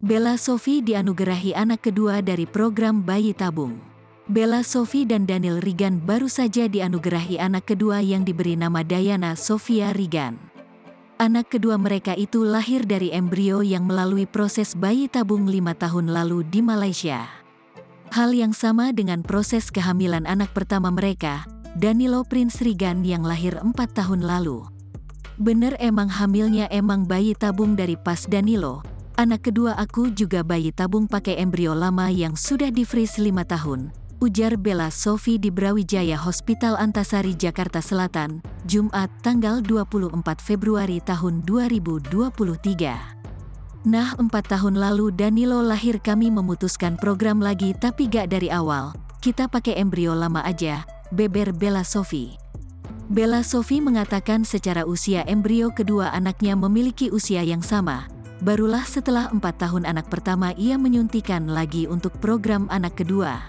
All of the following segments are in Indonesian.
Bella Sophie dianugerahi anak kedua dari program bayi tabung. Bella Sophie dan Daniel Regan baru saja dianugerahi anak kedua yang diberi nama Diana Sophia Regan. Anak kedua mereka itu lahir dari embrio yang melalui proses bayi tabung 5 tahun lalu di Malaysia. Hal yang sama dengan proses kehamilan anak pertama mereka, Danilo Prince Regan yang lahir 4 tahun lalu. Bener emang hamilnya emang bayi tabung dari pas Danilo. Anak kedua aku juga bayi tabung pakai embrio lama yang sudah di-freeze 5 tahun, ujar Bella Sophie di Brawijaya Hospital Antasari Jakarta Selatan, Jumat tanggal 24 Februari tahun 2023. Nah 4 tahun lalu Danilo lahir kami memutuskan program lagi tapi gak dari awal, kita pakai embrio lama aja, beber Bella Sophie. Bella Sophie mengatakan secara usia embrio kedua anaknya memiliki usia yang sama. Barulah setelah 4 tahun anak pertama ia menyuntikan lagi untuk program anak kedua.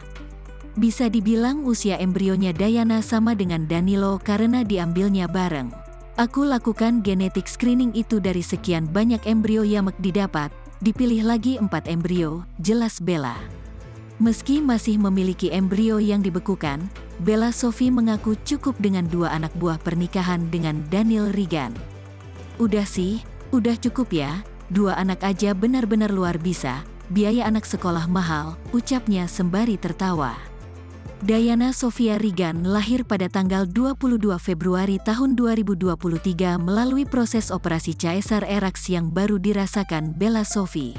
Bisa dibilang usia embrionya Diana sama dengan Danilo karena diambilnya bareng. Aku lakukan genetic screening itu dari sekian banyak embrio yang didapat, dipilih lagi 4 embrio, jelas Bella. Meski masih memiliki embrio yang dibekukan, Bella Sophie mengaku cukup dengan 2 anak buah pernikahan dengan Daniel Regan. Udah sih, udah cukup ya. 2 anak aja benar-benar luar biasa, biaya anak sekolah mahal, ucapnya sembari tertawa. Diana Sophia Regan lahir pada tanggal 22 Februari tahun 2023 melalui proses operasi caesar eraks yang baru dirasakan Bella Sophie.